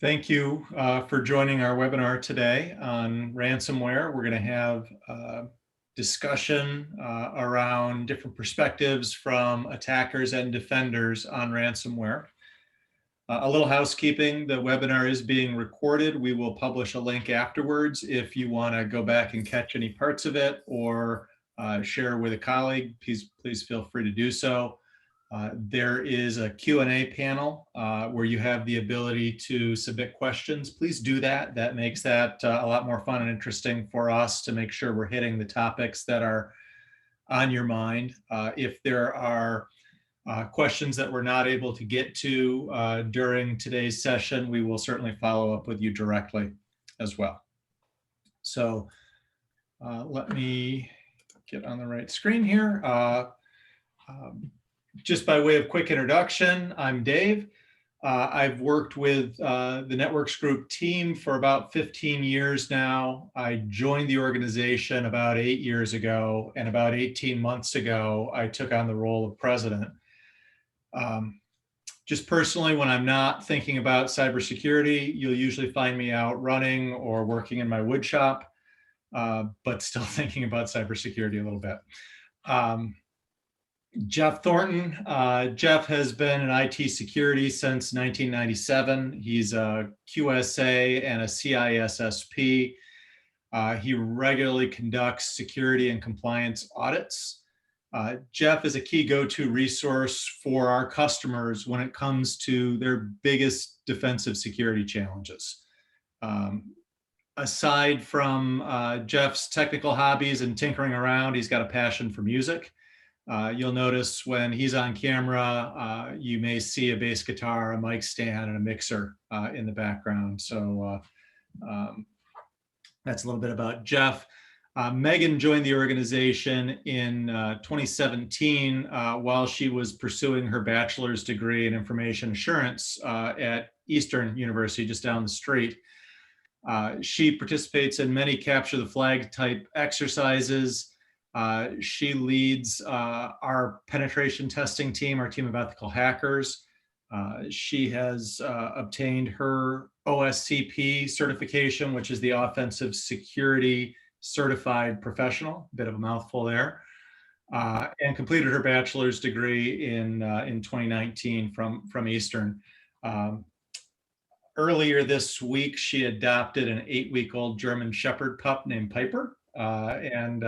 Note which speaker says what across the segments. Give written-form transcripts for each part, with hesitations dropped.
Speaker 1: Thank you for joining our webinar today on ransomware. We're going to have a discussion around different perspectives from attackers and defenders on ransomware. A little housekeeping, the webinar is being recorded. We will publish a link afterwards if you want to go back and catch any parts of it or share with a colleague. Please feel free to do so. There is a Q&A panel where you have the ability to submit questions. Please do that. That makes that a lot more fun and interesting for us to make sure we're hitting the topics that are on your mind. If there are questions that we're not able to get to during today's session, we will certainly follow up with you directly as well. So let me get on the right screen here. Just by way of quick introduction, I'm Dave. I've worked with the Networks Group team for about 15 years now. I joined the organization about 8 years ago, and about 18 months ago, I took on the role of president. Just personally, when I'm not thinking about cybersecurity, you'll usually find me out running or working in my wood shop, but still thinking about cybersecurity a little bit. Jeff Thornton. Jeff has been in IT security since 1997. He's a QSA and a CISSP. He regularly conducts security and compliance audits. Jeff is a key go-to resource for our customers when it comes to their biggest defensive security challenges. Aside from Jeff's technical hobbies and tinkering around, he's got a passion for music. You'll notice when he's on camera, you may see a bass guitar, a mic stand, and a mixer in the background. So that's a little bit about Jeff. Megan joined the organization in 2017 while she was pursuing her bachelor's degree in information assurance at Eastern University, just down the street. She participates in many capture the flag type exercises. She leads our penetration testing team, our team of ethical hackers. She has obtained her OSCP certification, which is the Offensive Security Certified Professional, a bit of a mouthful there, and completed her bachelor's degree in 2019 from Eastern. Earlier this week, she adopted an 8-week-old German Shepherd pup named Piper, and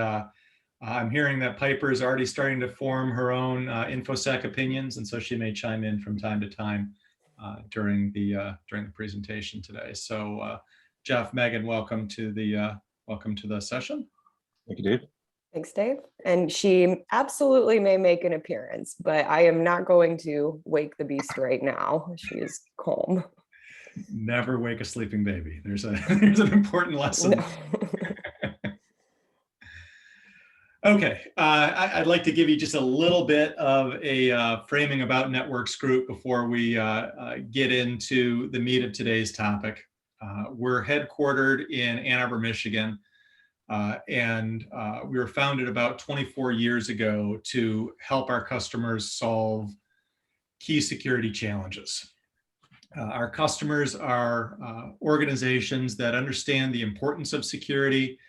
Speaker 1: I'm hearing that Piper is already starting to form her own InfoSec opinions, and so she may chime in from time to time during the presentation today. So, Jeff, Megan, welcome to the session.
Speaker 2: Thank you, Dave.
Speaker 3: Thanks, Dave. And she absolutely may make an appearance, but I am not going to wake the beast right now. She is calm.
Speaker 1: Never wake a sleeping baby. There's an important lesson.
Speaker 3: No.
Speaker 1: Okay, I'd like to give you just a little bit of a framing about Networks Group before we get into the meat of today's topic. We're headquartered in Ann Arbor, Michigan, and we were founded about 24 years ago to help our customers solve key security challenges. Our customers are organizations that understand the importance of security,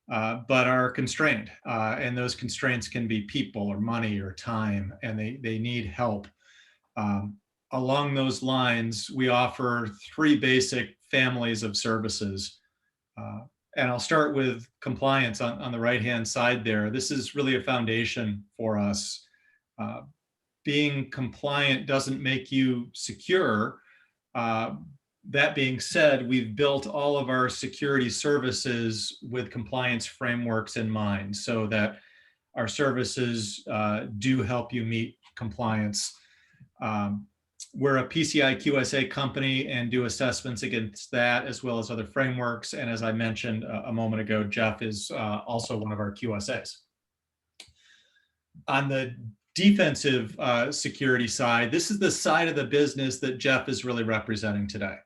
Speaker 1: but are constrained, and those constraints can be people or money or time, and they need help. Along those lines, we offer 3 basic families of services, and I'll start with compliance on the right-hand side there. This is really a foundation for us. Being compliant doesn't make you secure. That being said, we've built all of our security services with compliance frameworks in mind so that our services do help you meet compliance. We're a PCI QSA company and do assessments against that as well as other frameworks. And as I mentioned a moment ago, Jeff is also one of our QSAs. On the defensive security side, this is the side of the business that Jeff is really representing today.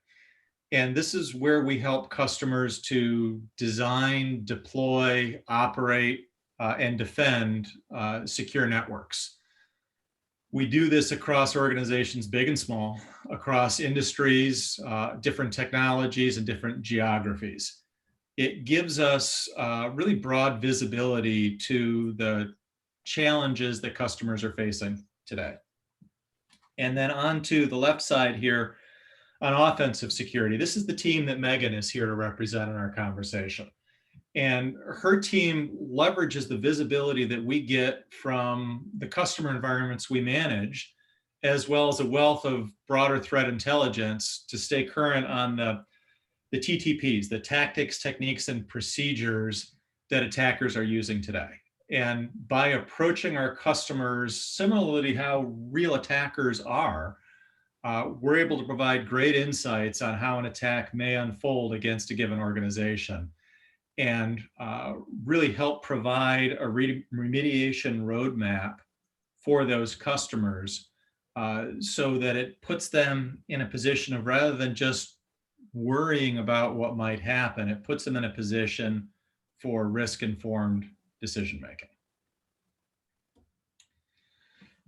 Speaker 1: And this is where we help customers to design, deploy, operate, and defend secure networks. We do this across organizations, big and small, across industries, different technologies, and different geographies. It gives us really broad visibility to the challenges that customers are facing today. And then on to the left side here on offensive security. This is the team that Megan is here to represent in our conversation. And her team leverages the visibility that we get from the customer environments we manage, as well as a wealth of broader threat intelligence to stay current on the TTPs, the tactics, techniques, and procedures that attackers are using today. And by approaching our customers similarly how real attackers are, we're able to provide great insights on how an attack may unfold against a given organization, and really help provide a remediation roadmap for those customers, so that it puts them in a position of, rather than just worrying about what might happen, it puts them in a position for risk-informed decision making.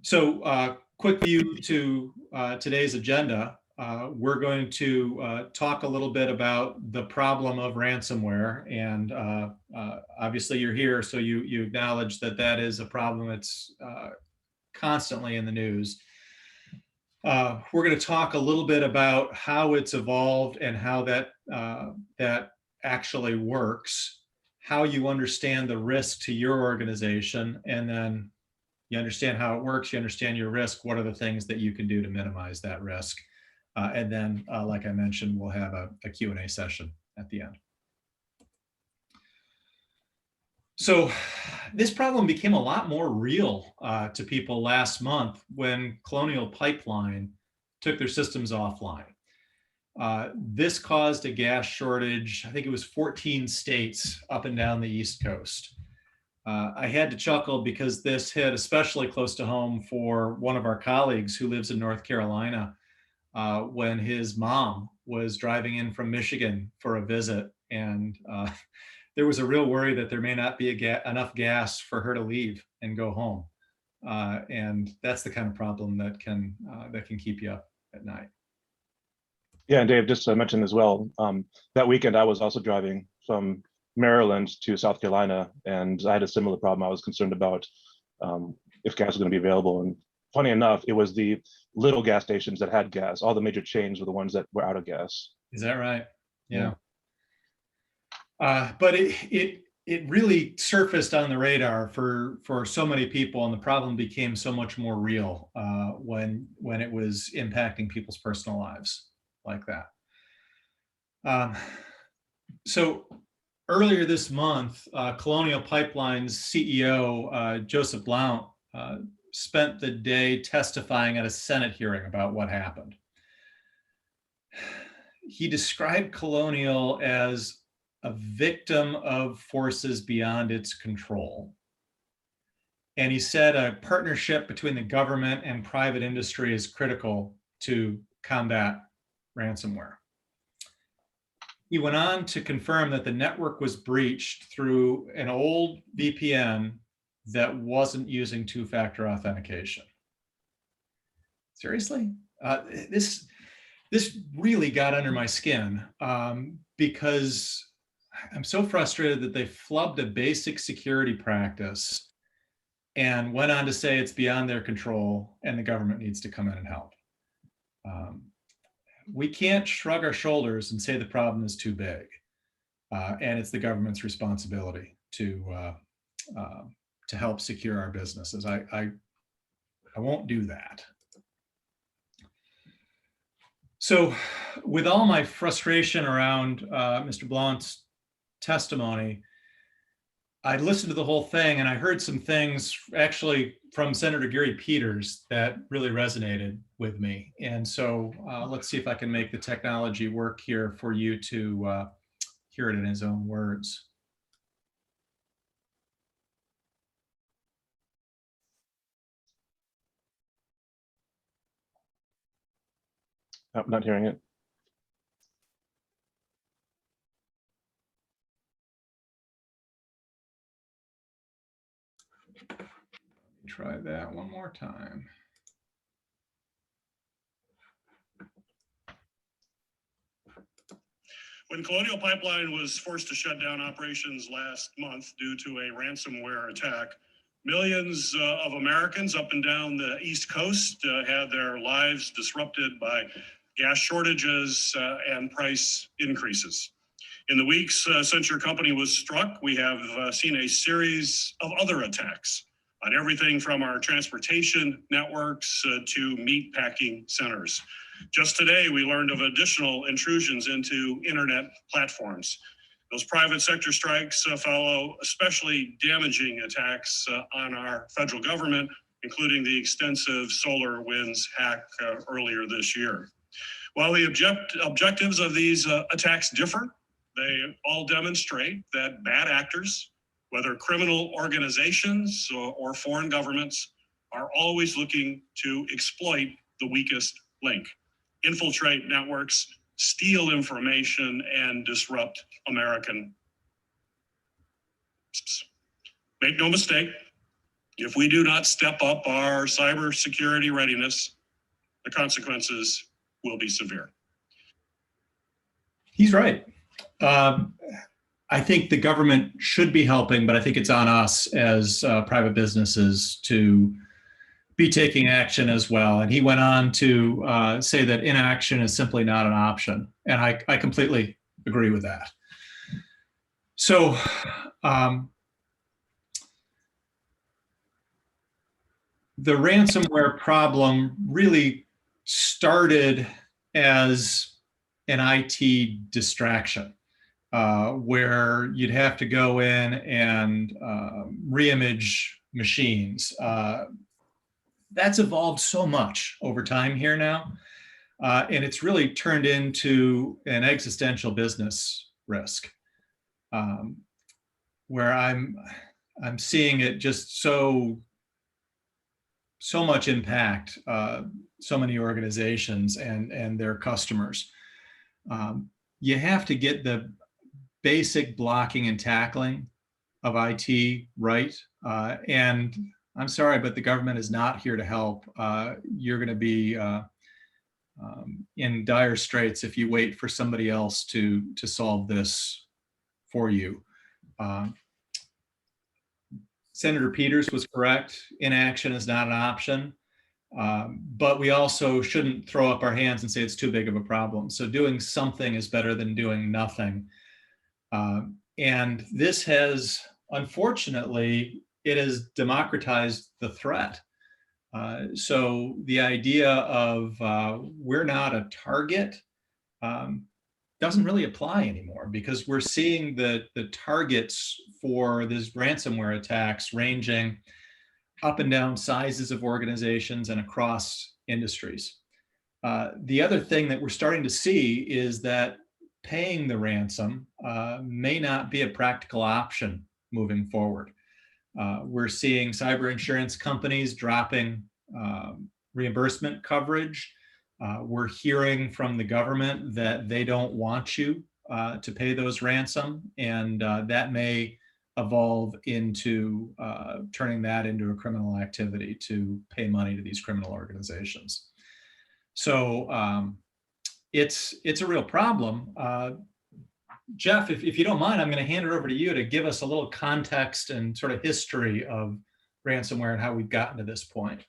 Speaker 1: So quick view to today's agenda. We're going to talk a little bit about the problem of ransomware, and obviously you're here, so you acknowledge that that is a problem that's constantly in the news. We're going to talk a little bit about how it's evolved and how that actually works, how you understand the risk to your organization, and then you understand how it works, you understand your risk, what are the things that you can do to minimize that risk. And then, like I mentioned, we'll have a Q&A session at the end. So this problem became a lot more real to people last month when Colonial Pipeline took their systems offline. This caused a gas shortage. I think it was 14 states up and down the East Coast. I had to chuckle because this hit especially close to home for one of our colleagues who lives in North Carolina, when his mom was driving in from Michigan for a visit, and there was a real worry that there may not be enough gas for her to leave and go home. And that's the kind of problem that can keep you up at night.
Speaker 2: Yeah, and Dave, just to mention as well, that weekend I was also driving from Maryland to South Carolina, and I had a similar problem. I was concerned about if gas was going to be available. And funny enough, it was the little gas stations that had gas. All the major chains were the ones that were out of gas.
Speaker 1: Is that right? Yeah. But it really surfaced on the radar for so many people, and the problem became so much more real when it was impacting people's personal lives like that. So earlier this month, Colonial Pipelines CEO Joseph Blount spent the day testifying at a Senate hearing about what happened. He described Colonial as a victim of forces beyond its control. And he said a partnership between the government and private industry is critical to combat ransomware. He went on to confirm that the network was breached through an old VPN that wasn't using two-factor authentication. Seriously? This really got under my skin because I'm so frustrated that they flubbed a basic security practice and went on to say it's beyond their control and the government needs to come in and help. We can't shrug our shoulders and say the problem is too big, and it's the government's responsibility to help secure our businesses. I won't do that. So with all my frustration around Mr. Blount's testimony, I listened to the whole thing and I heard some things actually from Senator Gary Peters that really resonated with me. And so let's see if I can make the technology work here for you to hear it in his own words.
Speaker 2: I'm not hearing it.
Speaker 1: Try that one more time.
Speaker 4: When Colonial Pipeline was forced to shut down operations last month due to a ransomware attack, millions of Americans up and down the East Coast had their lives disrupted by gas shortages and price increases. In the weeks since your company was struck, we have seen a series of other attacks on everything from our transportation networks to meat packing centers. Just today, we learned of additional intrusions into internet platforms. Those private sector strikes follow especially damaging attacks on our federal government, including the extensive SolarWinds hack earlier this year. While the objectives of these attacks differ, they all demonstrate that bad actors, whether criminal organizations or foreign governments, are always looking to exploit the weakest link, infiltrate networks, steal information, and disrupt American. Make no mistake, if we do not step up our cybersecurity readiness, the consequences will be severe.
Speaker 1: He's right. I think the government should be helping, but I think it's on us as private businesses to be taking action as well. And he went on to say that inaction is simply not an option. And I completely agree with that. So the ransomware problem really started as an IT distraction. Where you'd have to go in and reimage machines. That's evolved so much over time here now, and it's really turned into an existential business risk, where I'm seeing it just so much impact so many organizations and their customers. You have to get the basic blocking and tackling of IT right. And I'm sorry, but the government is not here to help. You're going to be in dire straits if you wait for somebody else to solve this for you. Senator Peters was correct. Inaction is not an option. But we also shouldn't throw up our hands and say it's too big of a problem. So doing something is better than doing nothing. And this has, unfortunately, it has democratized the threat. So the idea of we're not a target doesn't really apply anymore, because we're seeing the targets for these ransomware attacks ranging up and down sizes of organizations and across industries. The other thing that we're starting to see is that paying the ransom may not be a practical option moving forward. We're seeing cyber insurance companies dropping reimbursement coverage. We're hearing from the government that they don't want you to pay those ransom, and that may evolve into turning that into a criminal activity to pay money to these criminal organizations. So it's a real problem. Jeff, if you don't mind, I'm going to hand it over to you to give us a little context and sort of history of ransomware and how we've gotten to this point.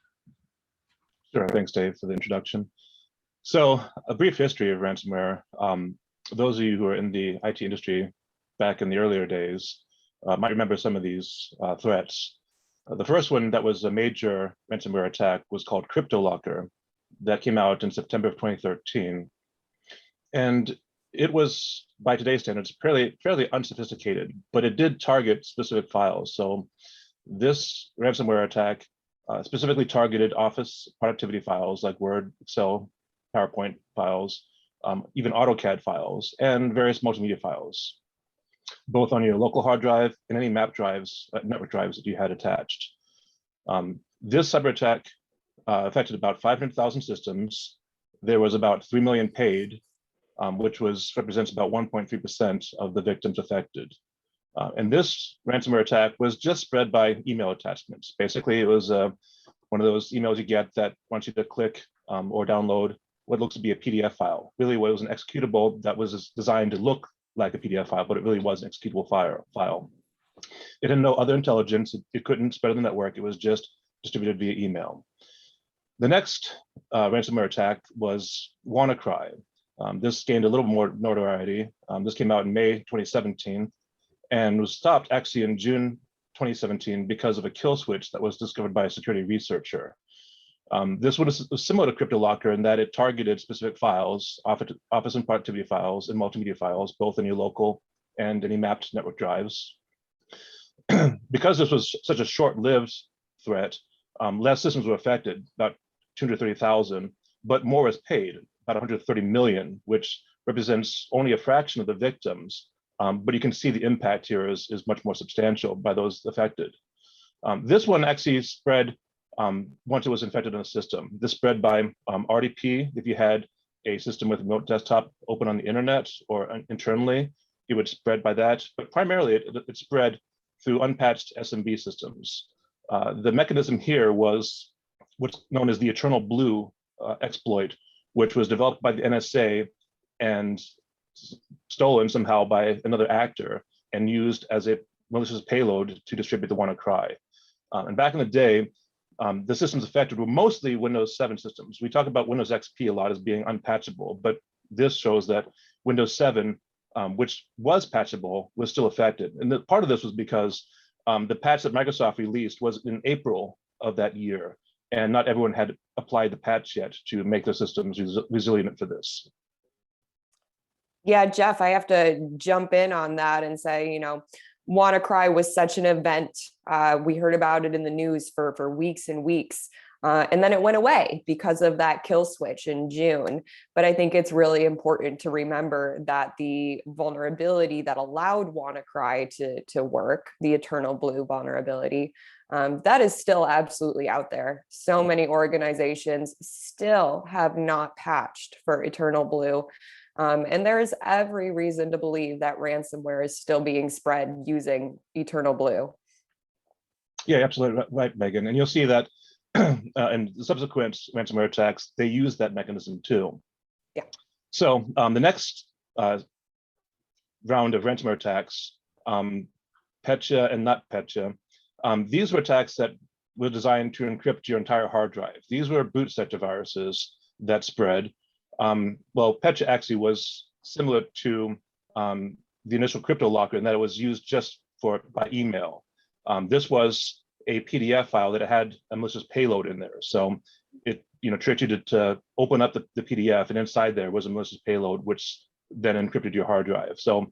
Speaker 2: Sure, thanks Dave for the introduction. So a brief history of ransomware. Those of you who are in the IT industry back in the earlier days might remember some of these threats. The first one that was a major ransomware attack was called CryptoLocker. That came out in September of 2013. And it was, by today's standards, fairly unsophisticated, but it did target specific files. So this ransomware attack specifically targeted Office productivity files like Word, Excel, PowerPoint files, even AutoCAD files, and various multimedia files, both on your local hard drive and any map drives, network drives that you had attached. This cyber attack affected about 500,000 systems. There was about 3 million paid, which represents about 1.3% of the victims affected. And this ransomware attack was just spread by email attachments. Basically, it was one of those emails you get that wants you to click or download what looks to be a PDF file. Really, what was an executable that was designed to look like a PDF file, but it really was an executable file. It had no other intelligence. It couldn't spread on the network. It was just distributed via email. The next ransomware attack was WannaCry. This gained a little more notoriety. This came out in May 2017 and was stopped actually in June 2017 because of a kill switch that was discovered by a security researcher. This was similar to CryptoLocker in that it targeted specific files, office and productivity files and multimedia files, both in your local and any mapped network drives. Because this was such a short-lived threat, less systems were affected, about 230,000, but more was paid, about 130 million, which represents only a fraction of the victims. But you can see the impact here is much more substantial by those affected. This one actually spread once it was infected in a system. This spread by RDP. If you had a system with remote desktop open on the internet or internally, it would spread by that. But primarily, it spread through unpatched SMB systems. The mechanism here was what's known as the Eternal Blue exploit, which was developed by the NSA and stolen somehow by another actor and used as a malicious payload to distribute the WannaCry. And back in the day, the systems affected were mostly Windows 7 systems. We talk about Windows XP a lot as being unpatchable, but this shows that Windows 7, which was patchable, was still affected. And part of this was because the patch that Microsoft released was in April of that year, and not everyone had applied the patch yet to make their systems resilient for this.
Speaker 3: Yeah, Jeff, I have to jump in on that and say, WannaCry was such an event. We heard about it in the news for weeks and weeks. And then it went away because of that kill switch in June. But I think it's really important to remember that the vulnerability that allowed WannaCry to work, the Eternal Blue vulnerability, that is still absolutely out there. So many organizations still have not patched for Eternal Blue. And there is every reason to believe that ransomware is still being spread using Eternal Blue.
Speaker 2: Yeah, absolutely right, Megan. And you'll see that in the subsequent ransomware attacks, they use that mechanism too.
Speaker 3: Yeah.
Speaker 2: So the next round of ransomware attacks, Petcha and Nutpetcha, these were attacks that were designed to encrypt your entire hard drive. These were boot sector viruses that spread. Well, Petcha actually was similar to the initial CryptoLocker in that it was used just by email. This was a PDF file that had a malicious payload in there. So it tricked you to open up the PDF, and inside there was a malicious payload, which then encrypted your hard drive. So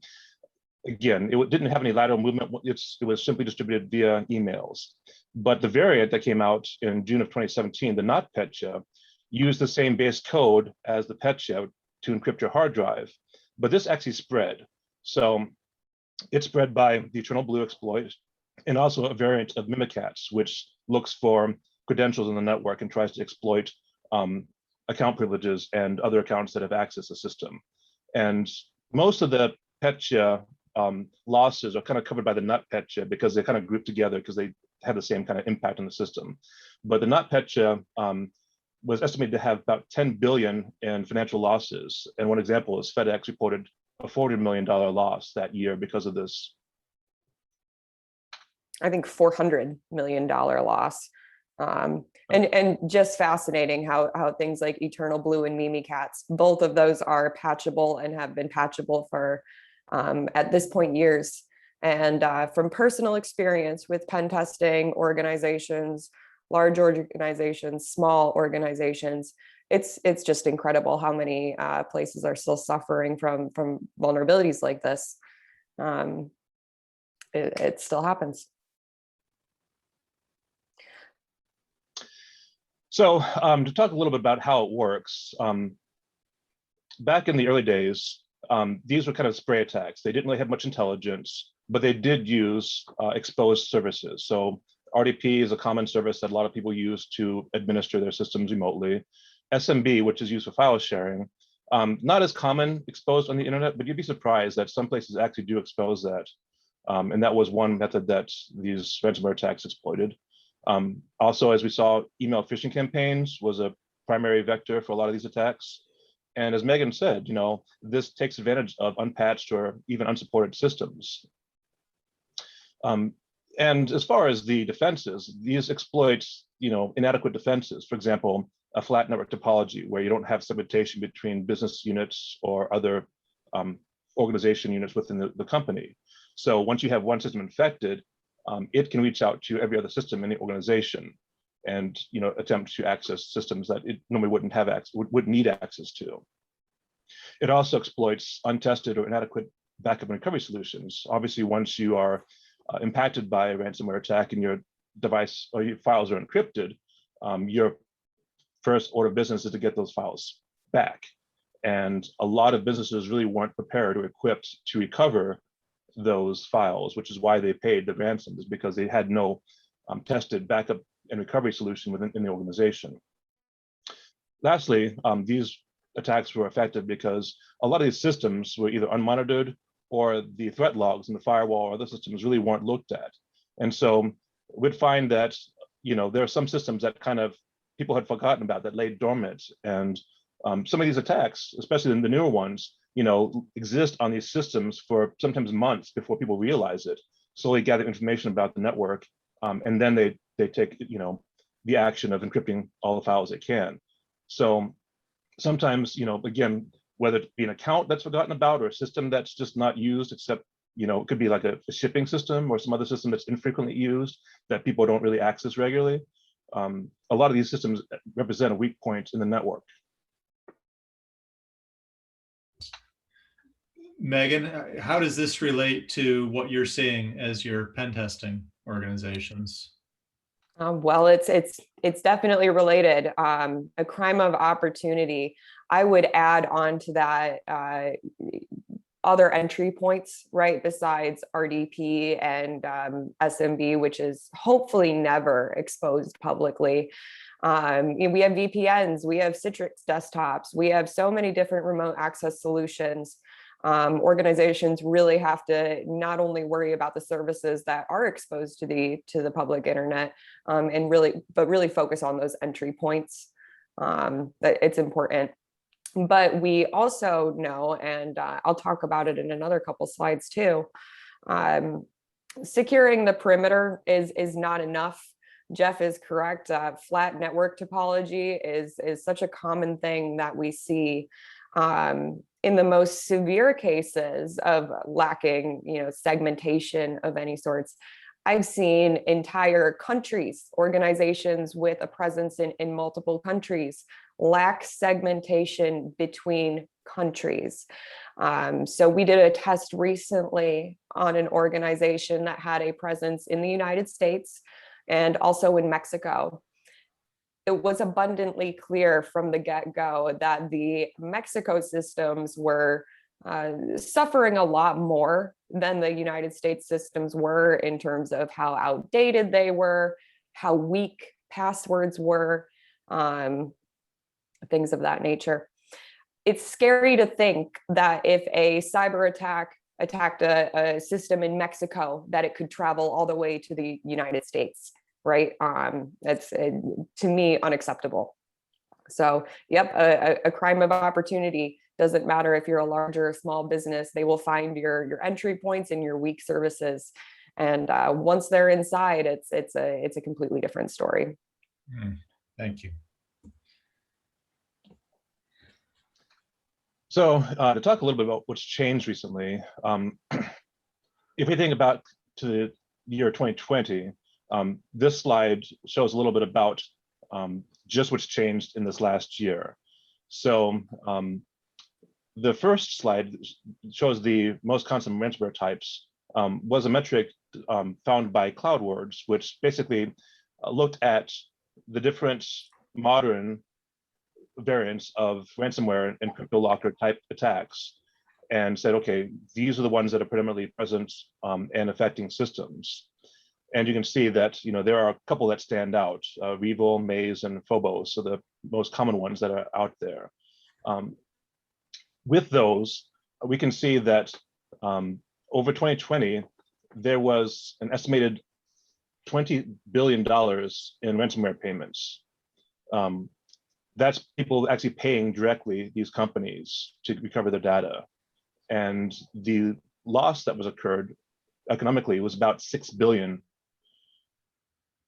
Speaker 2: again, it didn't have any lateral movement. It was simply distributed via emails. But the variant that came out in June of 2017, the NotPetcha, used the same base code as the Petcha to encrypt your hard drive. But this actually spread. So it spread by the Eternal Blue exploit, and also a variant of Mimikatz, which looks for credentials in the network and tries to exploit account privileges and other accounts that have accessed the system. And most of the Petcha losses are kind of covered by the NotPetcha because they kind of group together because they have the same kind of impact on the system. But the NotPetcha was estimated to have about 10 billion in financial losses. And one example is FedEx reported a $40 million loss that year because of this.
Speaker 3: I think $400 million loss. And just fascinating how things like Eternal Blue and Mimikatz, both of those are patchable and have been patchable for, at this point, years. And from personal experience with pen testing organizations, large organizations, small organizations, it's just incredible how many places are still suffering from vulnerabilities like this. It still happens.
Speaker 2: So to talk a little bit about how it works, back in the early days, these were kind of spray attacks. They didn't really have much intelligence, but they did use exposed services. So RDP is a common service that a lot of people use to administer their systems remotely. SMB, which is used for file sharing, not as common exposed on the internet, but you'd be surprised that some places actually do expose that. And that was one method that these ransomware attacks exploited. Also, as we saw, email phishing campaigns was a primary vector for a lot of these attacks. And as Megan said, this takes advantage of unpatched or even unsupported systems. And as far as the defenses, these exploit, inadequate defenses. For example, a flat network topology where you don't have segmentation between business units or other organization units within the company. So once you have one system infected, it can reach out to every other system in the organization and attempt to access systems that it normally wouldn't have access, would need access to. It also exploits untested or inadequate backup and recovery solutions. Obviously, once you are impacted by a ransomware attack and your device or your files are encrypted, your first order of business is to get those files back. And a lot of businesses really weren't prepared or equipped to recover those files, which is why they paid the ransom, is because they had no tested backup and recovery solution within the organization. Lastly, these attacks were effective because a lot of these systems were either unmonitored or the threat logs in the firewall or other systems really weren't looked at. And so we'd find that, there are some systems that kind of people had forgotten about that lay dormant. And some of these attacks, especially in the newer ones, exist on these systems for sometimes months before people realize it, slowly gather information about the network, and then they take, the action of encrypting all the files they can. So sometimes, again, whether it be an account that's forgotten about or a system that's just not used, except, it could be like a shipping system or some other system that's infrequently used that people don't really access regularly. A lot of these systems represent a weak point in the network.
Speaker 1: Megan, how does this relate to what you're seeing as your pen testing organizations?
Speaker 3: Well, it's definitely related. A crime of opportunity. I would add on to that other entry points, right? Besides RDP and SMB, which is hopefully never exposed publicly. We have VPNs, we have Citrix desktops, we have so many different remote access solutions. Organizations really have to not only worry about the services that are exposed to the public internet, and really focus on those entry points. That it's important. But we also know, and I'll talk about it in another couple slides too, securing the perimeter is not enough. Jeff is correct. Flat network topology is such a common thing that we see. In the most severe cases of lacking, segmentation of any sorts, I've seen entire countries, organizations with a presence in multiple countries, lack segmentation between countries. So we did a test recently on an organization that had a presence in the United States and also in Mexico. It was abundantly clear from the get-go that the Mexico systems were suffering a lot more than the United States systems were in terms of how outdated they were, how weak passwords were, things of that nature. It's scary to think that if a cyber attack attacked a system in Mexico, that it could travel all the way to the United States. Right? That's to me unacceptable. So, yep, a crime of opportunity. Doesn't matter if you're a large or a small business, they will find your entry points and your weak services. And once they're inside, it's a completely different story.
Speaker 1: Thank you.
Speaker 2: So to talk a little bit about what's changed recently, if we think about to the year 2020, this slide shows a little bit about just what's changed in this last year. So the first slide shows the most common ransomware types, was a metric found by CloudWords, which basically looked at the different modern variants of ransomware and CryptoLocker type attacks and said, okay, these are the ones that are predominantly present and affecting systems. And you can see that there are a couple that stand out, Revil, Maze, and Phobos, so the most common ones that are out there. With those, we can see that over 2020, there was an estimated $20 billion in ransomware payments. that's people actually paying directly these companies to recover their data. And the loss that was occurred economically was about 6 billion.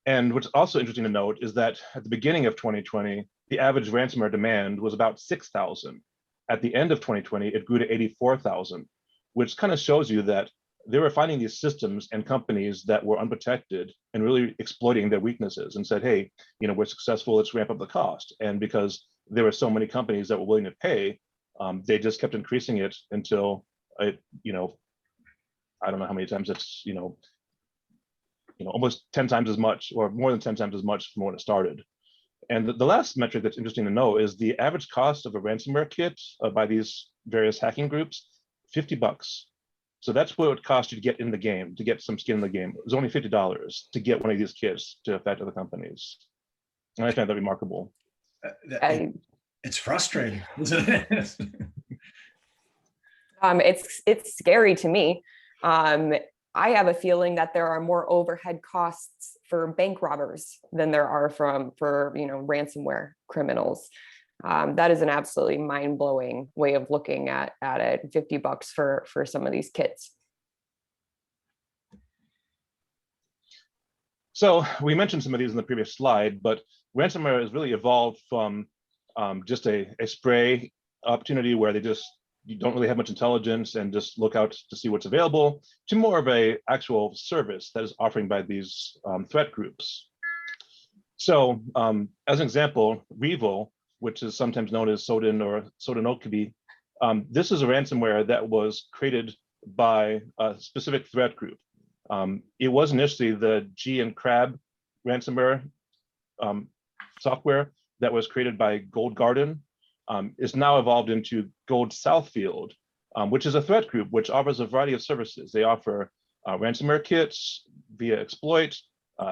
Speaker 2: And what's also interesting to note is that at the beginning of 2020, the average ransomware demand was about 6,000. At the end of 2020, it grew to 84,000, which kind of shows you that they were finding these systems and companies that were unprotected and really exploiting their weaknesses and said, hey, we're successful, let's ramp up the cost. And because there were so many companies that were willing to pay, they just kept increasing it until it, I don't know how many times it's, almost 10 times as much or more than 10 times as much from when it started. And the last metric that's interesting to know is the average cost of a ransomware kit by these various hacking groups, $50. So that's what it would cost you to get in the game, to get some skin in the game. It was only $50 to get one of these kits to affect other companies. And I find that remarkable.
Speaker 1: It's frustrating, isn't it?
Speaker 3: It's scary to me. I have a feeling that there are more overhead costs for bank robbers than there are for ransomware criminals. That is an absolutely mind-blowing way of looking at it. $50 for some of these kits.
Speaker 2: So we mentioned some of these in the previous slide, but ransomware has really evolved from just a spray opportunity where you don't really have much intelligence and just look out to see what's available, to more of a actual service that is offering by these threat groups. So as an example, Revo, which is sometimes known as Sodin or Sodinokibi, this is a ransomware that was created by a specific threat group. It was initially the G and Crab ransomware software that was created by Gold Garden. Is now evolved into Gold Southfield, which is a threat group which offers a variety of services. They offer ransomware kits via exploit,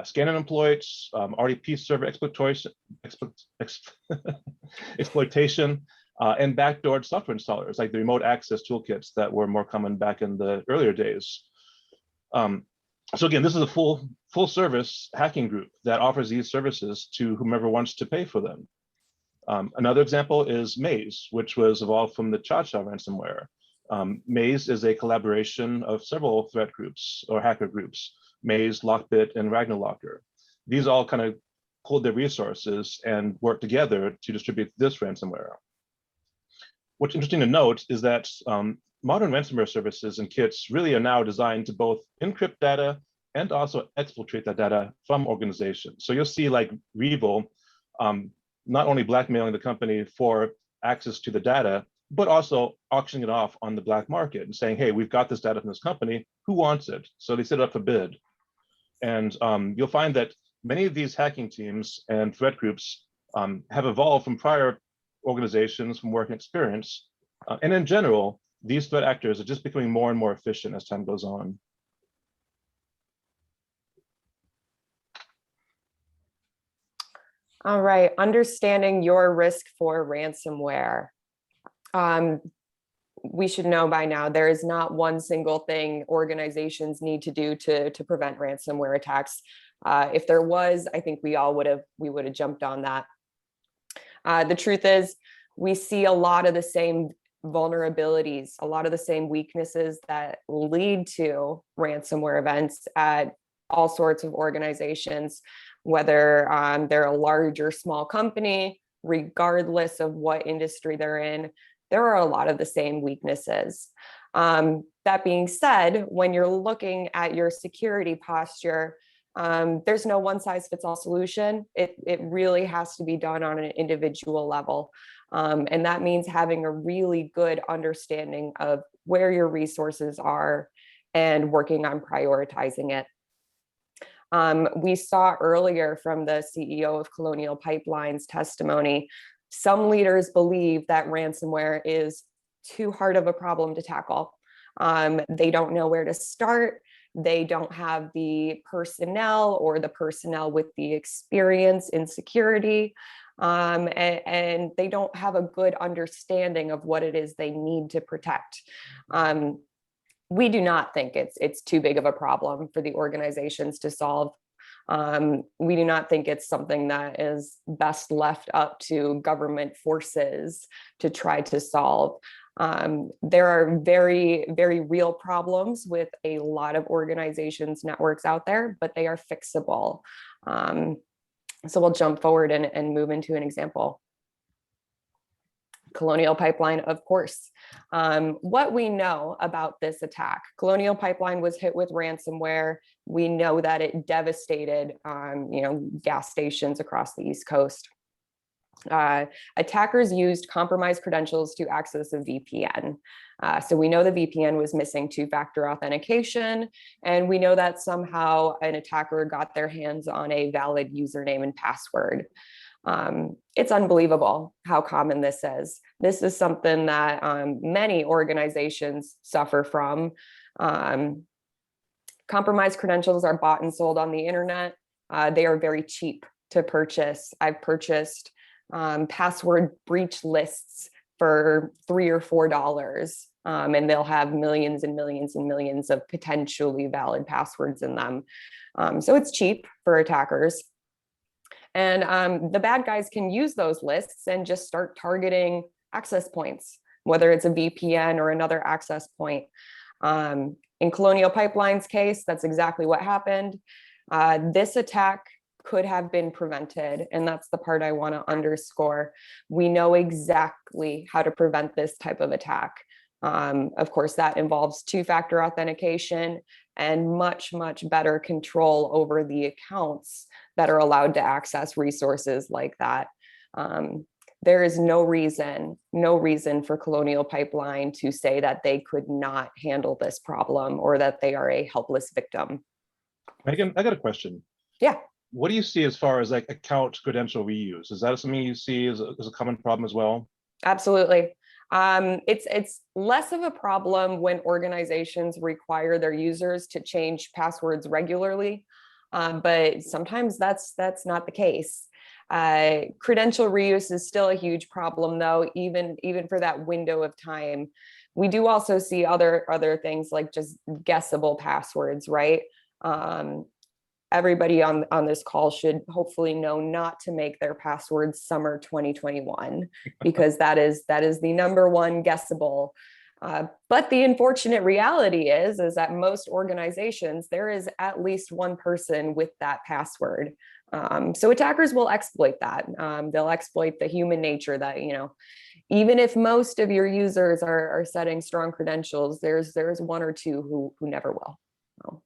Speaker 2: scan and exploits, RDP server exploitation, and backdoored software installers like the remote access toolkits that were more common back in the earlier days. So again, this is a full service hacking group that offers these services to whomever wants to pay for them. Another example is Maze, which was evolved from the Cha-Cha ransomware. Maze is a collaboration of several threat groups or hacker groups, Maze, Lockbit, and Ragnarlocker. These all kind of pooled their resources and worked together to distribute this ransomware. What's interesting to note is that modern ransomware services and kits really are now designed to both encrypt data and also exfiltrate that data from organizations. So you'll see like Revo, not only blackmailing the company for access to the data, but also auctioning it off on the black market and saying, hey, we've got this data from this company, who wants it? So they set it up for bid. And you'll find that many of these hacking teams and threat groups have evolved from prior organizations from work experience. And in general, these threat actors are just becoming more and more efficient as time goes on.
Speaker 3: All right, understanding your risk for ransomware. We should know by now there is not one single thing organizations need to do to prevent ransomware attacks. If there was, I think we would have jumped on that. The truth is, we see a lot of the same vulnerabilities, a lot of the same weaknesses that lead to ransomware events at all sorts of organizations, whether they're a large or small company, regardless of what industry they're in. There are a lot of the same weaknesses. That being said, when you're looking at your security posture, there's no one size fits all solution. It really has to be done on an individual level. And that means having a really good understanding of where your resources are and working on prioritizing it. We saw earlier from the CEO of Colonial Pipelines testimony, some leaders believe that ransomware is too hard of a problem to tackle. They don't know where to start. They don't have the personnel or the personnel with the experience in security. And they don't have a good understanding of what it is they need to protect. We do not think it's too big of a problem for the organizations to solve. We do not think it's something that is best left up to government forces to try to solve. There are very, very real problems with a lot of organizations, networks out there, but they are fixable. So we'll jump forward and move into an example. Colonial Pipeline, of course. What we know about this attack: Colonial Pipeline was hit with ransomware. We know that it devastated, gas stations across the East Coast. Attackers used compromised credentials to access a VPN. So we know the VPN was missing two-factor authentication, and we know that somehow an attacker got their hands on a valid username and password. It's unbelievable how common this is. This is something that many organizations suffer from. Compromised credentials are bought and sold on the internet. They are very cheap to purchase. I've purchased password breach lists for $3 or $4, and they'll have millions and millions and millions of potentially valid passwords in them. So it's cheap for attackers. And the bad guys can use those lists and just start targeting access points, whether it's a VPN or another access point. In Colonial Pipeline's case, that's exactly what happened. This attack could have been prevented, and that's the part I want to underscore. We know exactly how to prevent this type of attack. Of course, that involves two-factor authentication and much, much better control over the accounts that are allowed to access resources like that. There is no reason for Colonial Pipeline to say that they could not handle this problem or that they are a helpless victim.
Speaker 2: Megan, I got a question.
Speaker 3: Yeah.
Speaker 2: What do you see as far as like account credential reuse? Is that something you see as a common problem as well?
Speaker 3: Absolutely. It's less of a problem when organizations require their users to change passwords regularly, but sometimes that's not the case. Credential reuse is still a huge problem, though, even for that window of time. We do also see other things like just guessable passwords, right? Everybody on this call should hopefully know not to make their passwords summer 2021, because that is the number one guessable. But the unfortunate reality is that most organizations, there is at least one person with that password. So attackers will exploit that. They'll exploit the human nature that, even if most of your users are setting strong credentials, there's one or two who never will. So.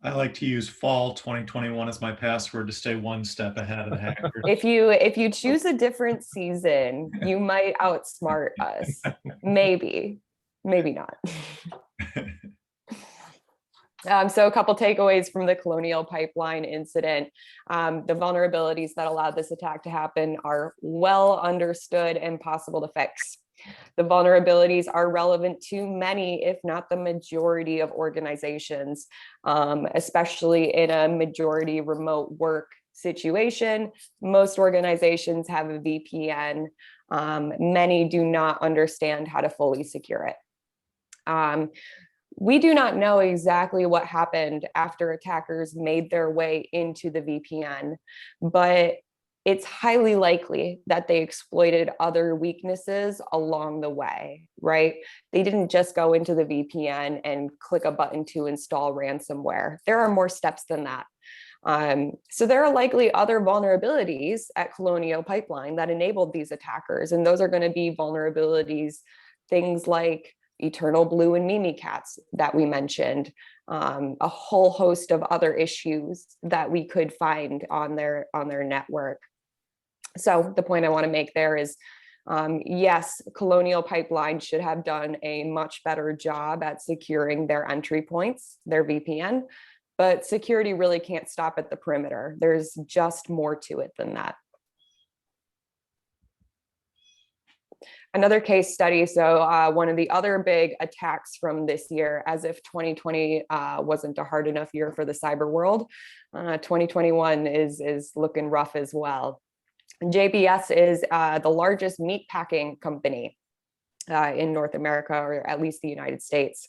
Speaker 1: I like to use fall 2021 as my password to stay one step ahead of the hackers.
Speaker 3: If you choose a different season, you might outsmart us. Maybe not. So a couple takeaways from the Colonial Pipeline incident. The vulnerabilities that allowed this attack to happen are well understood and possible to fix. The vulnerabilities are relevant to many, if not the majority of organizations, especially in a majority remote work situation. Most organizations have a VPN. Many do not understand how to fully secure it. We do not know exactly what happened after attackers made their way into the VPN, but it's highly likely that they exploited other weaknesses along the way, right? They didn't just go into the VPN and click a button to install ransomware. There are more steps than that. So there are likely other vulnerabilities at Colonial Pipeline that enabled these attackers, and those are going to be vulnerabilities, things like Eternal Blue and Mimikatz that we mentioned, a whole host of other issues that we could find on their network. So the point I want to make there is, yes, Colonial Pipeline should have done a much better job at securing their entry points, their VPN, but security really can't stop at the perimeter. There's just more to it than that. Another case study, so one of the other big attacks from this year, as if 2020 wasn't a hard enough year for the cyber world, 2021 is looking rough as well. JBS is the largest meat packing company in North America, or at least the United States.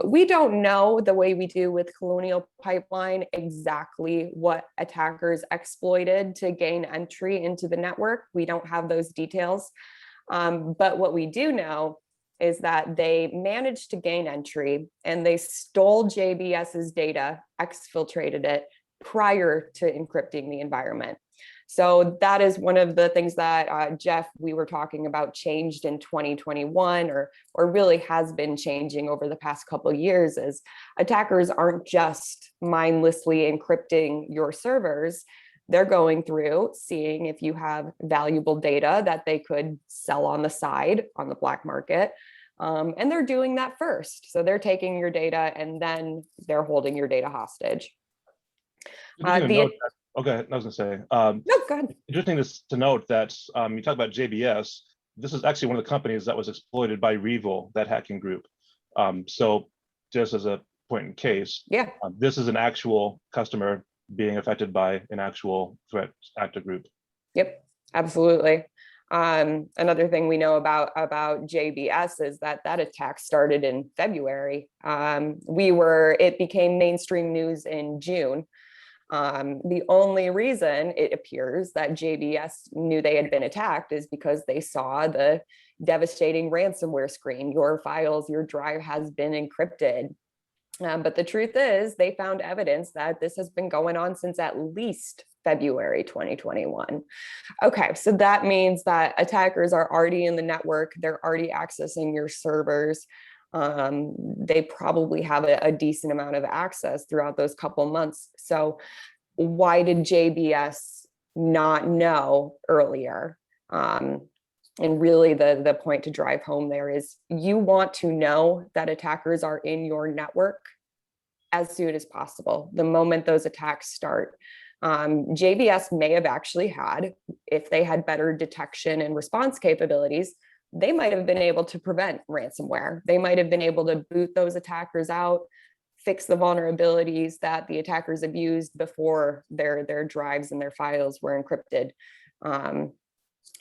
Speaker 3: We don't know, the way we do with Colonial Pipeline, exactly what attackers exploited to gain entry into the network. We don't have those details. But what we do know is that they managed to gain entry and they stole JBS's data, exfiltrated it prior to encrypting the environment. So that is one of the things that Jeff, we were talking about, changed in 2021, or really has been changing over the past couple of years, is attackers aren't just mindlessly encrypting your servers. They're going through, seeing if you have valuable data that they could sell on the side on the black market. And they're doing that first. So they're taking your data and then they're holding your data hostage.
Speaker 2: Okay, I was gonna say,
Speaker 3: no, go ahead.
Speaker 2: interesting to note that you talk about JBS. This is actually one of the companies that was exploited by Revil, that hacking group. So just as a point in case,
Speaker 3: Yeah,
Speaker 2: this is an actual customer being affected by an actual threat actor group.
Speaker 3: yep, absolutely. Another thing we know about JBS is that attack started in February. It became mainstream news in June. The only reason it appears that JBS knew they had been attacked is because they saw the devastating ransomware screen. Your files, your drive has been encrypted. But the truth is, they found evidence that this has been going on since at least February 2021. Okay, so that means that attackers are already in the network. They're already accessing your servers. They probably have a decent amount of access throughout those couple months. So why did JBS not know earlier? And really the point to drive home there is, you want to know that attackers are in your network as soon as possible, the moment those attacks start. JBS may have actually had, if they had better detection and response capabilities, they might have been able to prevent ransomware. They might have been able to boot those attackers out, fix the vulnerabilities that the attackers abused before their drives and their files were encrypted.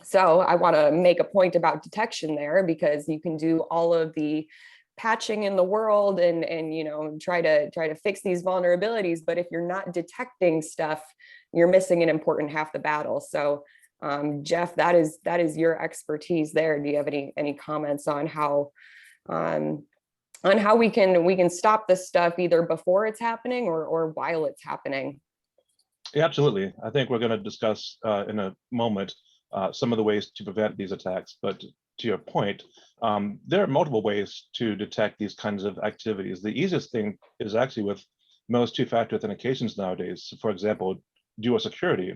Speaker 3: So I want to make a point about detection there, because you can do all of the patching in the world and try to fix these vulnerabilities, but if you're not detecting stuff, you're missing an important half the battle. So Jeff, that is your expertise there. Do you have any comments on how we can stop this stuff either before it's happening or while it's happening?
Speaker 2: Yeah, absolutely. I think we're going to discuss in a moment some of the ways to prevent these attacks. But to your point, there are multiple ways to detect these kinds of activities. The easiest thing is actually with most two-factor authentications nowadays. For example, dual security.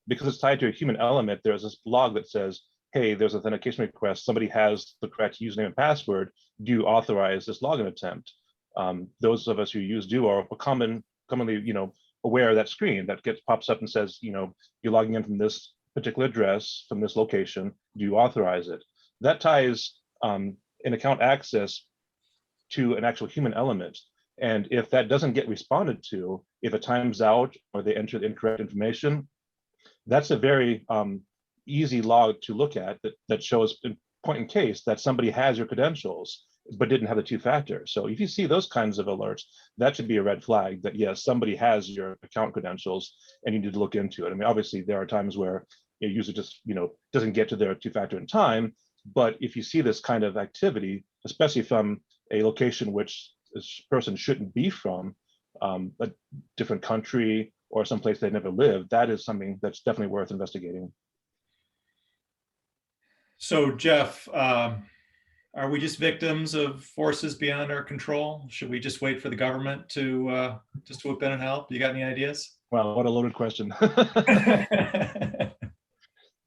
Speaker 2: Because it's tied to a human element, there's this log that says, hey, there's an authentication request. Somebody has the correct username and password. Do you authorize this login attempt? Those of us who use Duo are commonly, aware of that screen that pops up and says, you're logging in from this particular address, from this location. Do you authorize it? That ties an account access to an actual human element. And if that doesn't get responded to, if it times out or they enter the incorrect information, that's a very easy log to look at that shows, in point in case, that somebody has your credentials but didn't have the two-factor. So if you see those kinds of alerts, that should be a red flag that, yes, somebody has your account credentials and you need to look into it. I mean, obviously, there are times where a user just doesn't get to their two-factor in time. But if you see this kind of activity, especially from a location which this person shouldn't be from, a different country or someplace they never lived, that is something that's definitely worth investigating.
Speaker 1: So Jeff, are we just victims of forces beyond our control? Should we just wait for the government to just swoop in and help? You got any ideas?
Speaker 2: Well, what a loaded question.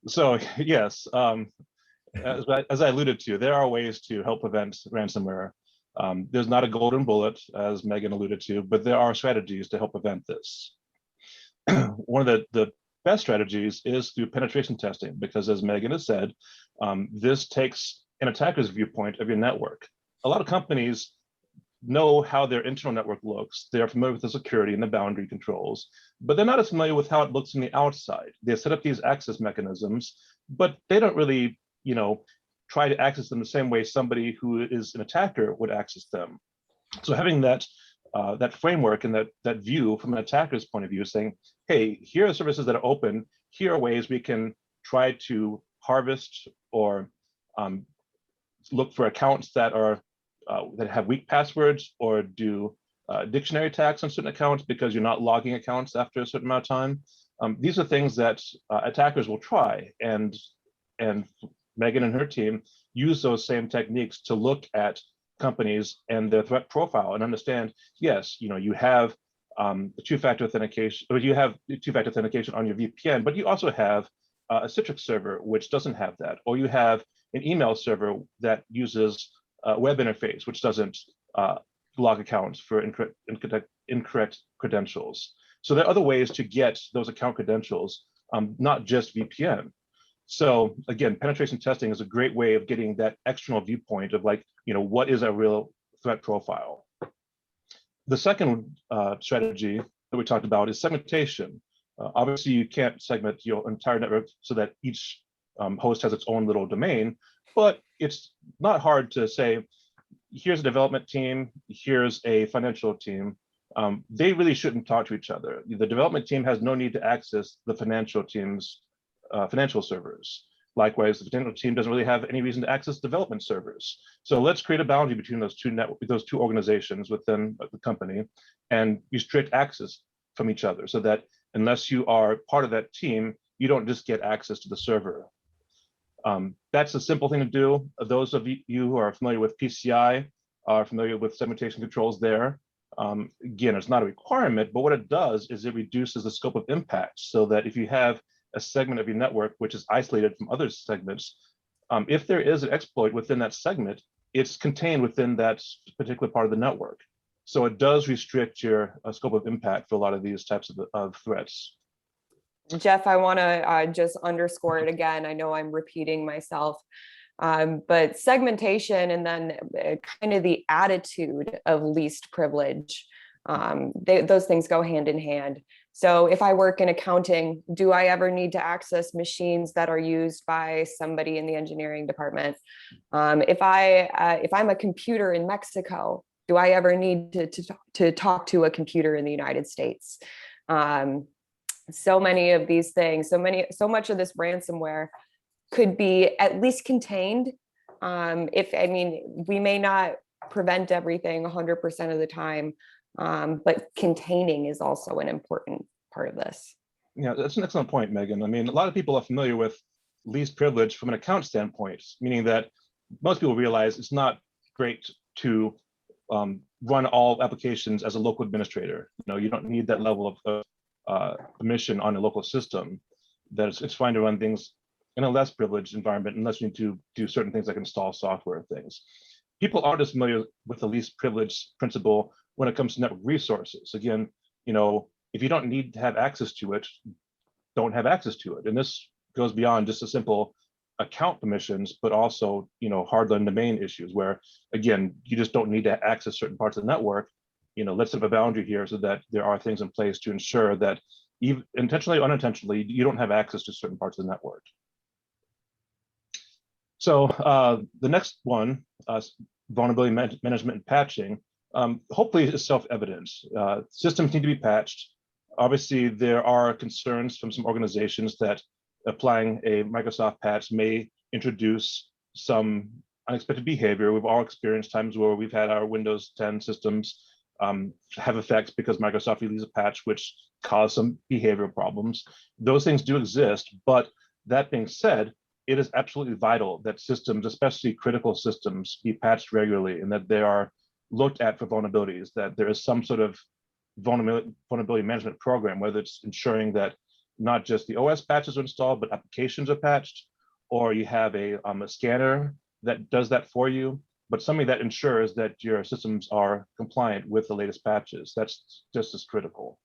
Speaker 2: So yes, as I alluded to, there are ways to help prevent ransomware. There's not a golden bullet, as Megan alluded to, but there are strategies to help prevent this. One of the best strategies is through penetration testing, because as Megan has said, this takes an attacker's viewpoint of your network. A lot of companies know how their internal network looks. They're familiar with the security and the boundary controls, but they're not as familiar with how it looks from the outside. They set up these access mechanisms, but they don't really, try to access them the same way somebody who is an attacker would access them. So having that that framework and that view from an attacker's point of view, saying, hey, here are services that are open. Here are ways we can try to harvest or look for accounts that are that have weak passwords, or do dictionary attacks on certain accounts because you're not logging accounts after a certain amount of time. These are things that attackers will try, and Megan and her team use those same techniques to look at companies and their threat profile and understand, yes, you have two-factor authentication, or you have two-factor authentication on your VPN, but you also have a Citrix server which doesn't have that, or you have an email server that uses a web interface which doesn't log accounts for incorrect credentials. So there are other ways to get those account credentials, not just VPN. So again, penetration testing is a great way of getting that external viewpoint of like, what is a real threat profile. The second strategy that we talked about is segmentation. Obviously, you can't segment your entire network so that each host has its own little domain, but it's not hard to say, here's a development team, here's a financial team. They really shouldn't talk to each other. The development team has no need to access the financial team's financial servers. Likewise, the financial team doesn't really have any reason to access development servers. So let's create a boundary between those two organizations within the company and restrict access from each other, so that unless you are part of that team, you don't just get access to the server. That's a simple thing to do. Those of you who are familiar with PCI are familiar with segmentation controls there. Again, it's not a requirement, but what it does is it reduces the scope of impact, so that if you have a segment of your network which is isolated from other segments, if there is an exploit within that segment, it's contained within that particular part of the network. So it does restrict your scope of impact for a lot of these types of threats.
Speaker 3: Jeff, I want to just underscore it again. I know I'm repeating myself, but segmentation and then kind of the attitude of least privilege, those things go hand in hand. So if I work in accounting, do I ever need to access machines that are used by somebody in the engineering department? If I'm a computer in Mexico, do I ever need to talk to a computer in the United States? So many of these things, so much of this ransomware could be at least contained. We may not prevent everything 100% of the time, but containing is also an important part of this.
Speaker 2: Yeah, that's an excellent point, Megan. I mean, a lot of people are familiar with least privilege from an account standpoint, meaning that most people realize it's not great to run all applications as a local administrator. You don't need that level of permission on a local system. That it's fine to run things in a less privileged environment unless you need to do certain things like install software and things. People aren't as familiar with the least privilege principle when it comes to network resources. Again, if you don't need to have access to it, don't have access to it. And this goes beyond just a simple account permissions, but also, hardline domain issues where, again, you just don't need to access certain parts of the network. Let's have a boundary here so that there are things in place to ensure that, even intentionally or unintentionally, you don't have access to certain parts of the network. So the next one, vulnerability management and patching, hopefully is self-evident. Systems need to be patched. Obviously, there are concerns from some organizations that applying a Microsoft patch may introduce some unexpected behavior. We've all experienced times where we've had our Windows 10 systems have effects because Microsoft released a patch which caused some behavioral problems. Those things do exist, but that being said, it is absolutely vital that systems, especially critical systems, be patched regularly and that they are looked at for vulnerabilities, that there is some sort of vulnerability management program, whether it's ensuring that not just the OS patches are installed, but applications are patched, or you have a scanner that does that for you, but something that ensures that your systems are compliant with the latest patches. That's just as critical.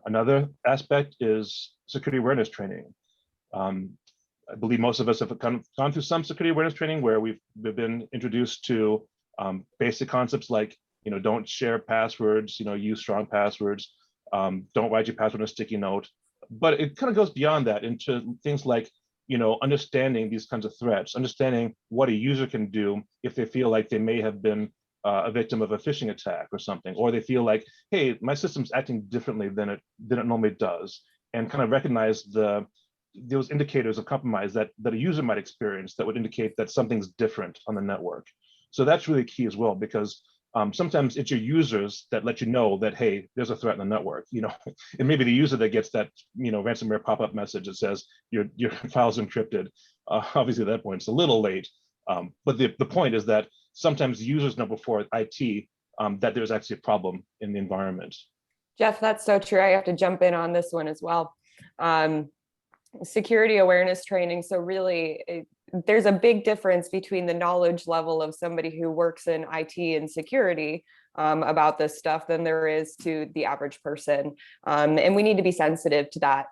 Speaker 2: Another aspect is security awareness training. I believe most of us have gone through some security awareness training where we've been introduced to basic concepts like, don't share passwords, use strong passwords, don't write your password on a sticky note. But it kind of goes beyond that into things like, understanding these kinds of threats, understanding what a user can do if they feel like they may have been a victim of a phishing attack or something, or they feel like, hey, my system's acting differently than it normally does, and kind of recognize those indicators of compromise that a user might experience that would indicate that something's different on the network. So that's really key as well, because sometimes it's your users that let you know that, hey, there's a threat in the network. It may be the user that gets that ransomware pop-up message that says your file's encrypted. Obviously, at that point, it's a little late. But the point is that sometimes users know before IT that there's actually a problem in the environment.
Speaker 3: Jeff, that's so true. I have to jump in on this one as well. Security awareness training. So really, there's a big difference between the knowledge level of somebody who works in IT and security about this stuff than there is to the average person. And we need to be sensitive to that.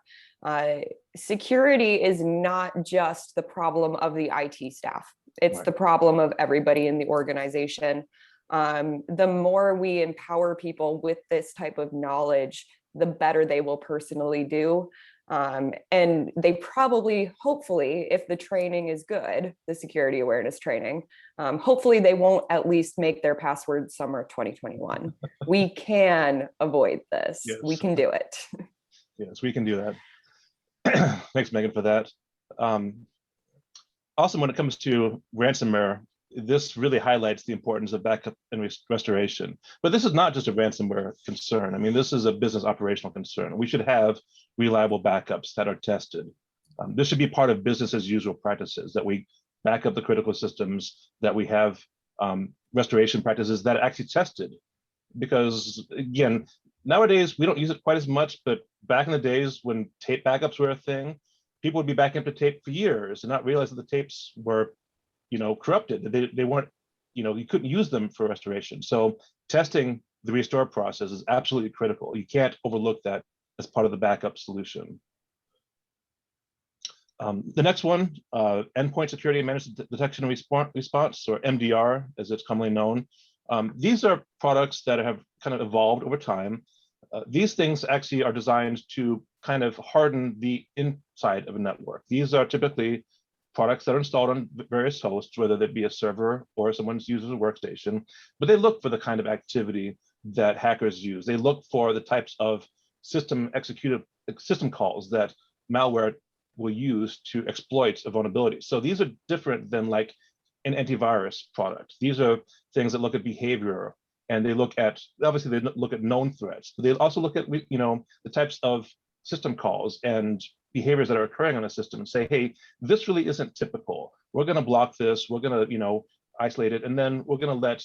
Speaker 3: Security is not just the problem of the IT staff. It's
Speaker 2: Right.
Speaker 3: the problem of everybody in the organization. The more we empower people with this type of knowledge, the better they will personally do. And they probably, hopefully, if the training is good, the security awareness training, hopefully they won't at least make their password summer 2021. We can avoid this.
Speaker 2: Yes.
Speaker 3: We can do it.
Speaker 2: Yes, we can do that. Thanks, Megan, for that. Also, when it comes to ransomware, this really highlights the importance of backup and restoration. But this is not just a ransomware concern. I mean, this is a business operational concern. We should have reliable backups that are tested. This should be part of business as usual practices, that we back up the critical systems, that we have restoration practices that are actually tested. Because again, nowadays we don't use it quite as much, but back in the days when tape backups were a thing, people would be backing up the tape for years and not realize that the tapes were corrupted. They weren't, you couldn't use them for restoration. So testing the restore process is absolutely critical. You can't overlook that as part of the backup solution. The next one, endpoint security managed detection and response, or MDR, as it's commonly known. These are products that have kind of evolved over time. These things actually are designed to kind of harden the inside of a network. These are typically products that are installed on various hosts, whether that be a server or someone's user's workstation, but they look for the kind of activity that hackers use. They look for the types of system calls that malware will use to exploit a vulnerability. So these are different than like an antivirus product. These are things that look at behavior, and they look at, obviously they look at known threats, but they also look at, the types of system calls and behaviors that are occurring on a system and say, hey, this really isn't typical. We're going to block this. We're going to, isolate it. And then we're going to let,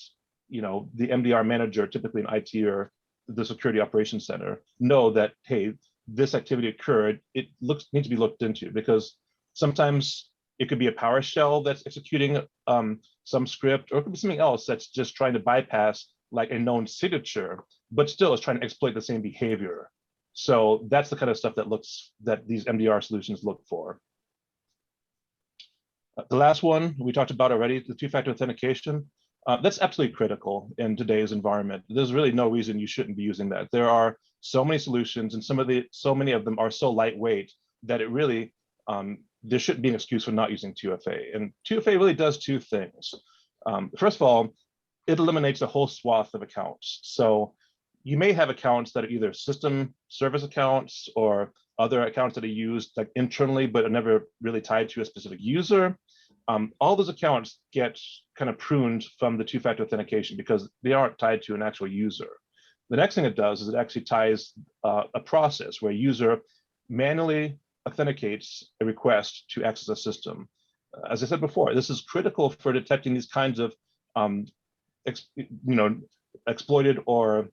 Speaker 2: the MDR manager, typically in IT or the security operations center, know that, hey, this activity occurred. It needs to be looked into, because sometimes it could be a PowerShell that's executing some script, or it could be something else that's just trying to bypass like a known signature, but still is trying to exploit the same behavior. So that's the kind of stuff that these MDR solutions look for. The last one we talked about already, the two-factor authentication. That's absolutely critical in today's environment. There's really no reason you shouldn't be using that. There are so many solutions, and so many of them are so lightweight that it really, there shouldn't be an excuse for not using 2FA. And 2FA really does two things. First of all, it eliminates a whole swath of accounts. So you may have accounts that are either system service accounts or other accounts that are used like internally, but are never really tied to a specific user. All those accounts get kind of pruned from the two-factor authentication because they aren't tied to an actual user. The next thing it does is it actually ties a process where a user manually authenticates a request to access a system. As I said before, this is critical for detecting these kinds of exploited or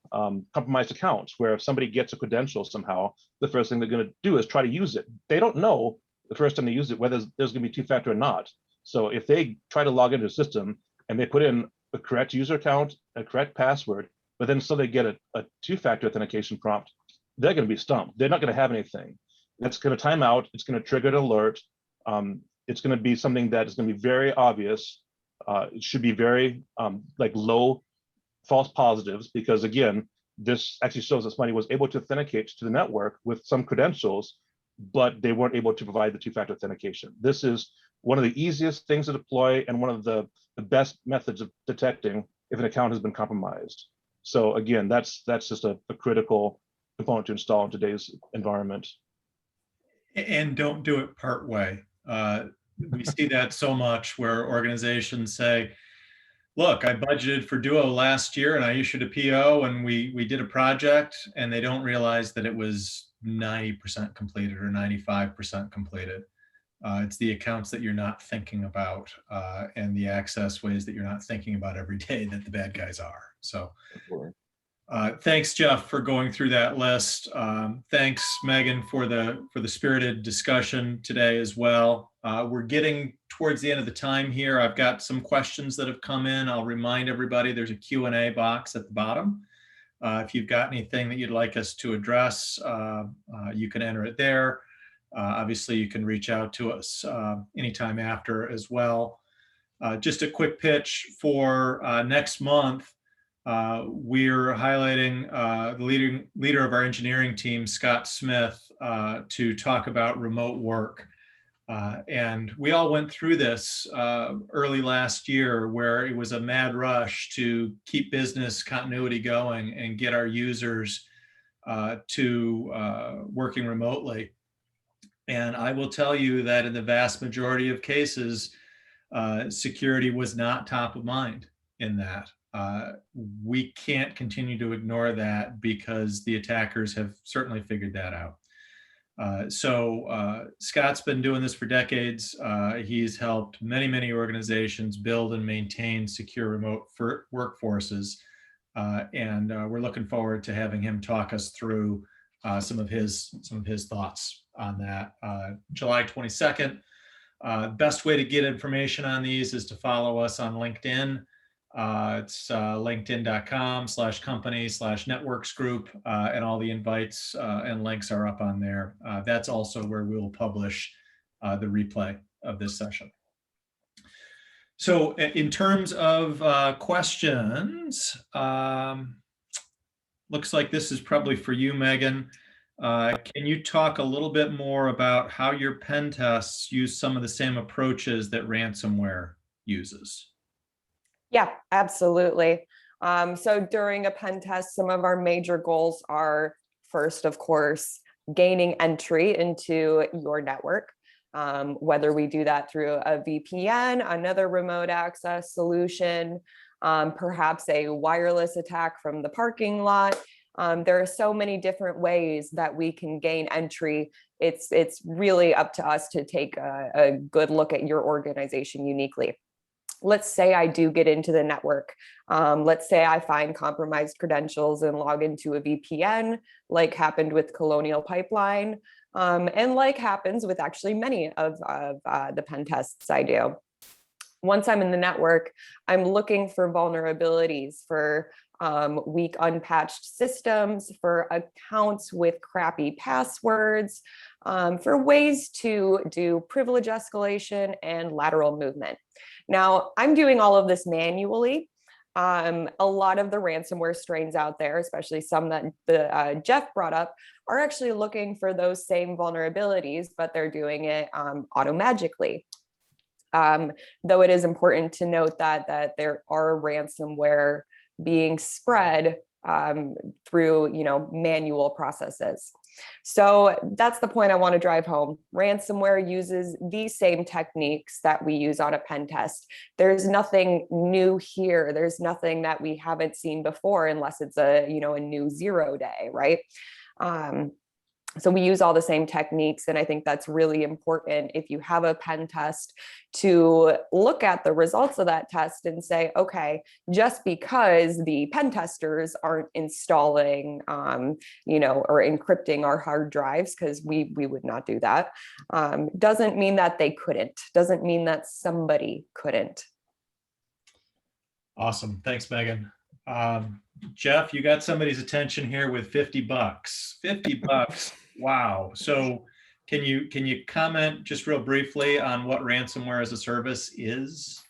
Speaker 2: compromised accounts, where if somebody gets a credential somehow, the first thing they're going to do is try to use it. They don't know the first time they use it whether there's going to be two-factor or not. So if they try to log into a system and they put in a correct user account, a correct password, but then so they get a two-factor authentication prompt, they're going to be stumped. They're not going to have anything. That's going to time out. It's going to trigger an alert. It's going to be something that is going to be very obvious. It should be very like low false positives, because again, this actually shows that somebody was able to authenticate to the network with some credentials, but they weren't able to provide the two-factor authentication. This is one of the easiest things to deploy and one of the best methods of detecting if an account has been compromised. So again, that's just a critical component to install in today's environment.
Speaker 1: And don't do it part way. We see that so much where organizations say, look, I budgeted for Duo last year and I issued a PO and we did a project, and they don't realize that it was 90% completed or 95% completed. It's the accounts that you're not thinking about and the access ways that you're not thinking about every day that the bad guys are. So thanks, Jeff, for going through that list. Thanks, Megan, for the spirited discussion today as well. We're getting towards the end of the time here. I've got some questions that have come in. I'll remind everybody there's a Q&A box at the bottom. If you've got anything that you'd like us to address, you can enter it there. Obviously, you can reach out to us anytime after as well. Just a quick pitch for next month. We're highlighting the leader of our engineering team, Scott Smith, to talk about remote work. And we all went through this early last year, where it was a mad rush to keep business continuity going and get our users to working remotely. And I will tell you that in the vast majority of cases, security was not top of mind in that. We can't continue to ignore that because the attackers have certainly figured that out. So Scott's been doing this for decades. He's helped many, many organizations build and maintain secure remote workforces. And we're looking forward to having him talk us through some of his thoughts on that. July 22nd. Best way to get information on these is to follow us on LinkedIn. It's linkedin.com/company/networks group, and all the invites and links are up on there. That's also where we will publish the replay of this session. So in terms of questions, looks like this is probably for you, Megan. Can you talk a little bit more about how your pen tests use some of the same approaches that ransomware uses?
Speaker 3: Yeah, absolutely. So during a pen test, some of our major goals are, first, of course, gaining entry into your network, whether we do that through a VPN, another remote access solution, perhaps a wireless attack from the parking lot. There are so many different ways that we can gain entry. It's really up to us to take a good look at your organization uniquely. Let's say I do get into the network. Let's say I find compromised credentials and log into a VPN, like happened with Colonial Pipeline, and like happens with actually many of the pen tests I do. Once I'm in the network, I'm looking for vulnerabilities, for weak unpatched systems, for accounts with crappy passwords, for ways to do privilege escalation and lateral movement. Now, I'm doing all of this manually. A lot of the ransomware strains out there, especially some that Jeff brought up, are actually looking for those same vulnerabilities, but they're doing it auto-magically. Though it is important to note that there are ransomware being spread through manual processes. So that's the point I want to drive home. Ransomware uses the same techniques that we use on a pen test. There's nothing new here. There's nothing that we haven't seen before, unless it's a new 0 day, right? So we use all the same techniques, and I think that's really important if you have a pen test to look at the results of that test and say, okay, just because the pen testers aren't installing, or encrypting our hard drives, because we would not do that, doesn't mean that they couldn't, doesn't mean that somebody couldn't.
Speaker 1: Awesome. Thanks, Megan. Jeff, you got somebody's attention here with $50. $50. Wow. So can you comment just real briefly on what ransomware as a service is?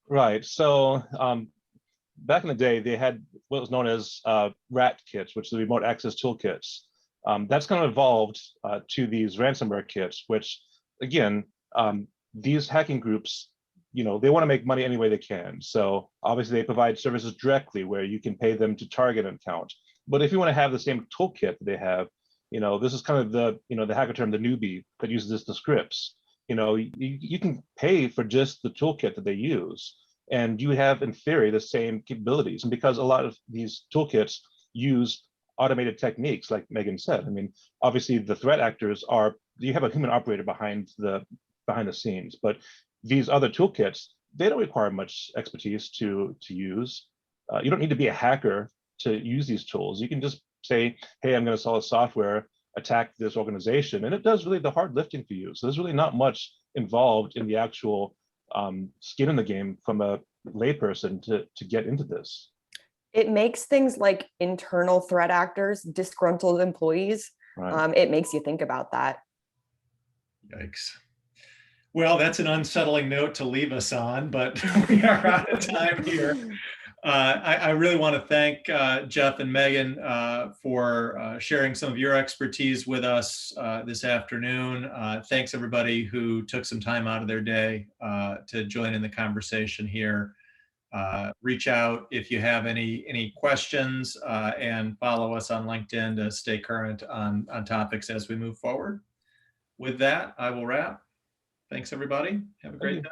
Speaker 2: Right. So back in the day, they had what was known as RAT kits, which is the remote access toolkits. That's kind of evolved to these ransomware kits, which again, these hacking groups they want to make money any way they can. So obviously they provide services directly where you can pay them to target an account. But if you want to have the same toolkit that they have, this is kind of the hacker term, the newbie that uses the scripts. You can pay for just the toolkit that they use, and you have in theory the same capabilities. And because a lot of these toolkits use automated techniques, like Megan said, I mean, obviously the threat actors you have a human operator behind the scenes, but these other toolkits, they don't require much expertise to use. You don't need to be a hacker to use these tools. You can just say, hey, I'm going to sell a software, attack this organization, and it does really the hard lifting for you. So there's really not much involved in the actual skin in the game from a layperson to get into this.
Speaker 3: It makes things like internal threat actors, disgruntled employees.
Speaker 2: Right.
Speaker 3: It makes you think about that.
Speaker 1: Yikes. Well, that's an unsettling note to leave us on, but we are out of time here. I really want to thank Jeff and Megan for sharing some of your expertise with us this afternoon. Thanks everybody who took some time out of their day to join in the conversation here. Reach out if you have any questions and follow us on LinkedIn to stay current on topics as we move forward. With that, I will wrap. Thanks everybody. Have a great day.